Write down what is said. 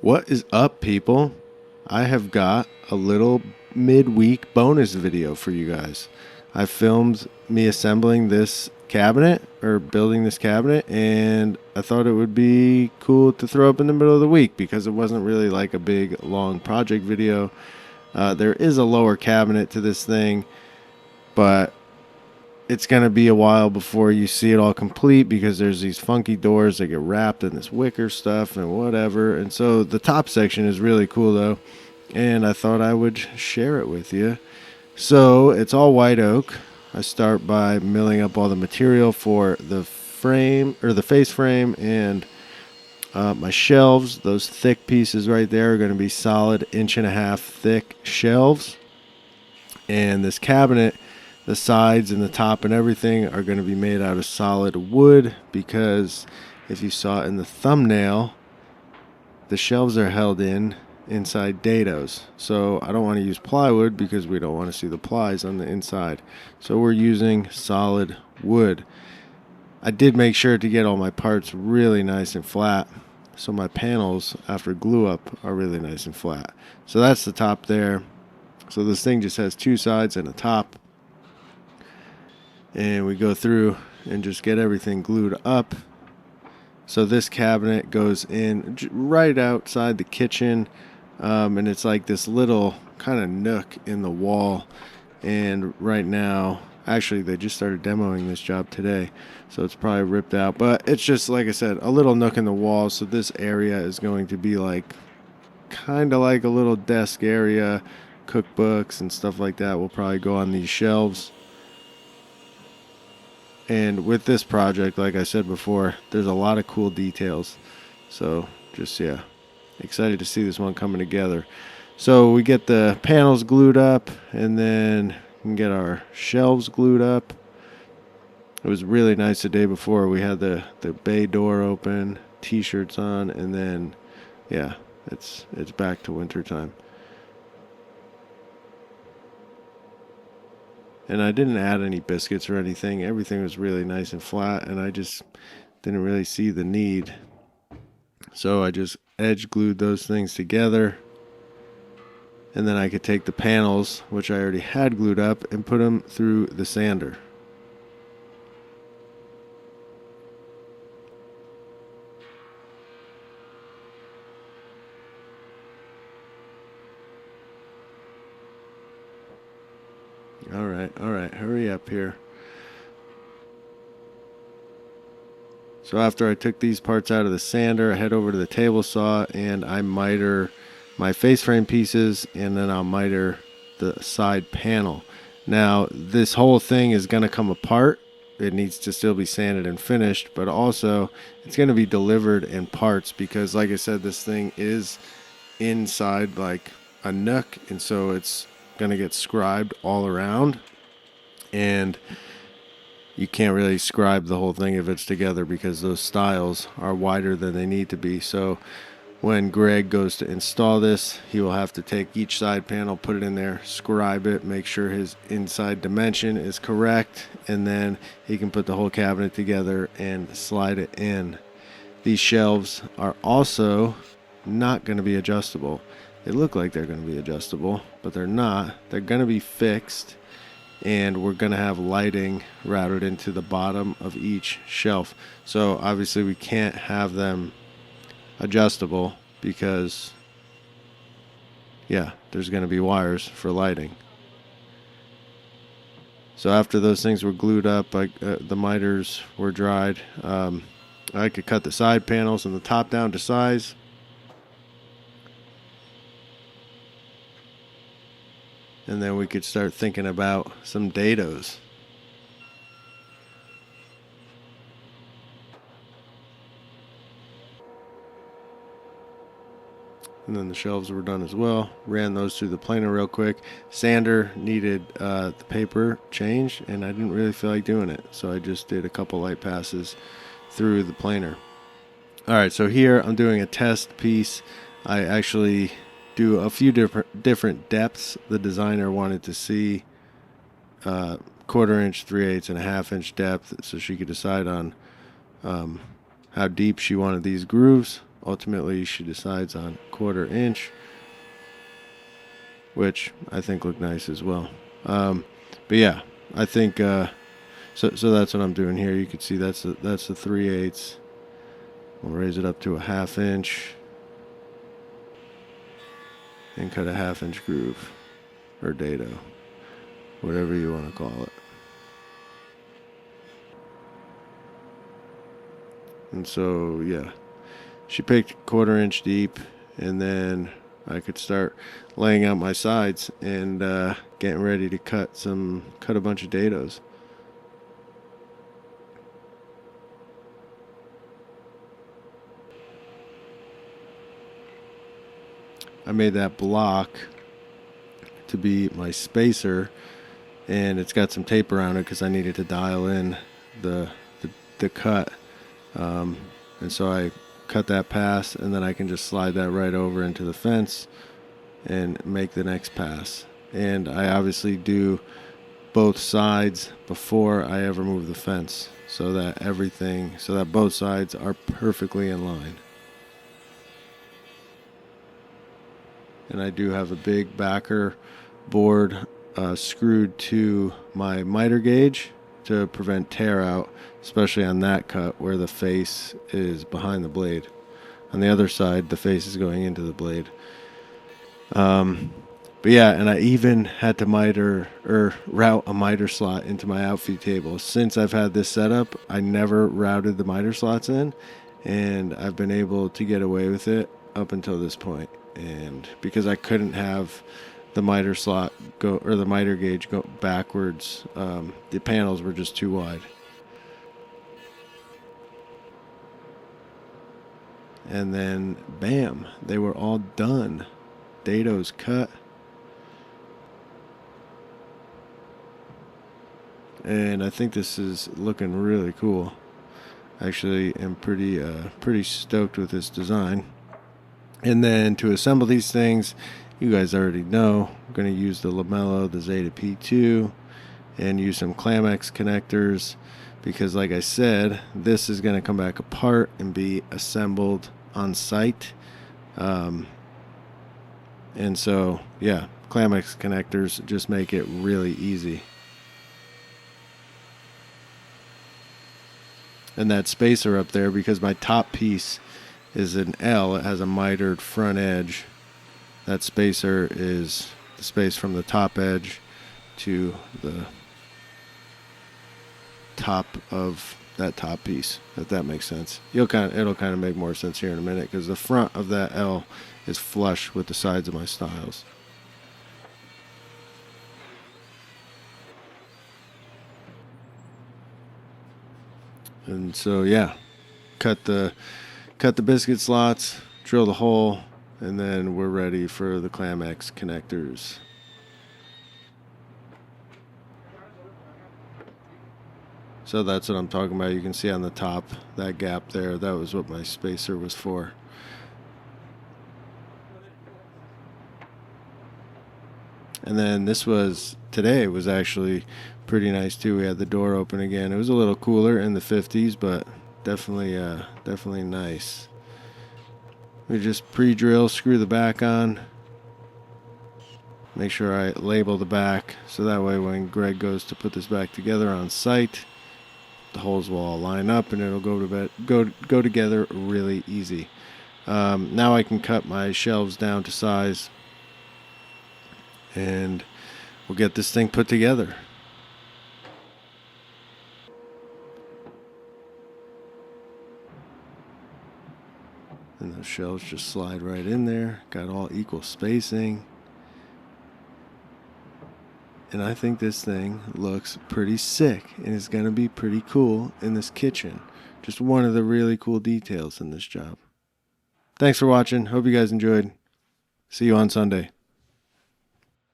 What is up, people? I have got a little midweek bonus video for you guys. I filmed me assembling this cabinet or building this cabinet, and I thought it would be cool to throw up in the middle of the week because it wasn't really like a big long project video. There is a lower cabinet to this thing, but it's going to be a while before you see it all complete because there's these funky doors that get wrapped in this wicker stuff and whatever. And so the top section is really cool though, and I thought I would share it with you. So it's all white oak. I start by milling up all the material for the frame or the face frame and my shelves. Those thick pieces right there are going to be solid 1.5 inch thick shelves. And this cabinet, the sides and the top and everything are going to be made out of solid wood because if you saw it in the thumbnail, the shelves are held inside dados. So I don't want to use plywood because we don't want to see the plies on the inside. So we're using solid wood. I did make sure to get all my parts really nice and flat. So my panels after glue up are really nice and flat. So that's the top there. So this thing just has two sides and a top. And we go through and just get everything glued up. So this cabinet goes in right outside the kitchen, and it's like this little kind of nook in the wall. And right now, actually they just started demoing this job today, so it's probably ripped out, but it's just, like I said, a little nook in the wall. So this area is going to be like kind of like a little desk area. Cookbooks and stuff like that will probably go on these shelves. And with this project, like I said before, there's a lot of cool details. So just, yeah, excited to see this one coming together. So we get the panels glued up, and then we can get our shelves glued up. It was really nice the day before. We had the bay door open, t-shirts on, and then, yeah, it's back to winter time. And I didn't add any biscuits or anything. Everything was really nice and flat, and I just didn't really see the need. So I just edge glued those things together. And then I could take the panels, which I already had glued up, and put them through the sander. All right, hurry up here. So after I took these parts out of the sander, I head over to the table saw and I miter my face frame pieces, and then I'll miter the side panel. Now, this whole thing is going to come apart. It needs to still be sanded and finished, but also it's going to be delivered in parts because, like I said, this thing is inside like a nook, and so it's going to get scribed all around. And you can't really scribe the whole thing if it's together because those stiles are wider than they need to be. So when Greg goes to install this, he will have to take each side panel, put it in there, scribe it, make sure his inside dimension is correct, and then he can put the whole cabinet together and slide it in. These shelves are also not going to be adjustable. They look like they're going to be adjustable, but they're not. They're going to be fixed. And we're going to have lighting routed into the bottom of each shelf. So obviously we can't have them adjustable because, yeah, there's going to be wires for lighting. So after those things were glued up, the miters were dried, I could cut the side panels and the top down to size. And then we could start thinking about some dados. And then the shelves were done as well. Ran those through the planer real quick. Sander needed the paper changed, and I didn't really feel like doing it. So I just did a couple light passes through the planer. All right, so here I'm doing a test piece. I actually do a few different depths. The designer wanted to see 1/4 inch, 3/8, and a 1/2 inch depth, so she could decide on how deep she wanted these grooves. ultimately she decides on 1/4 inch, which I think look nice as well. But yeah, I think so that's what I'm doing here. You can see that's the 3/8. We'll raise it up to a 1/2 inch and cut a 1/2 inch groove, or dado, whatever you want to call it. And so yeah, she picked 1/4 inch deep, and then I could start laying out my sides and getting ready to cut a bunch of dados. I made that block to be my spacer, and it's got some tape around it because I needed to dial in the cut. And so I cut that pass, and then I can just slide that right over into the fence and make the next pass. And I obviously do both sides before I ever move the fence, so that both sides are perfectly in line. And I do have a big backer board screwed to my miter gauge to prevent tear out, especially on that cut where the face is behind the blade. On the other side, the face is going into the blade. But yeah, and I even had to route a miter slot into my outfeed table. Since I've had this setup, I never routed the miter slots in, and I've been able to get away with it up until this point. And because I couldn't have the miter slot go, or the miter gauge go backwards, the panels were just too wide. And then bam, they were all done. Dados cut. And I think this is looking really cool. Actually, I'm pretty stoked with this design. And then to assemble these things, you guys already know, I'm going to use the Lamello, the Zeta P2, and use some Clamex connectors, because like I said, this is going to come back apart and be assembled on site. And so, yeah, Clamex connectors just make it really easy. And that spacer up there, because my top piece is an L, it has a mitered front edge. That spacer is the space from the top edge to the top of that top piece, if that makes sense. It'll kind of make more sense here in a minute, because the front of that L is flush with the sides of my stiles. And so yeah, cut the biscuit slots, drill the hole, and then we're ready for the Clamex connectors. So that's what I'm talking about. You can see on the top, that gap there, that was what my spacer was for. And then today was actually pretty nice too. We had the door open again. It was a little cooler in the 50s, but definitely nice. We just pre-drill, screw the back on. Make sure I label the back, so that way when Greg goes to put this back together on site, the holes will all line up and it'll go together really easy. Now I can cut my shelves down to size, and we'll get this thing put together. And those shelves just slide right in there. Got all equal spacing. And I think this thing looks pretty sick and is going to be pretty cool in this kitchen. Just one of the really cool details in this job. Thanks for watching. Hope you guys enjoyed. See you on Sunday.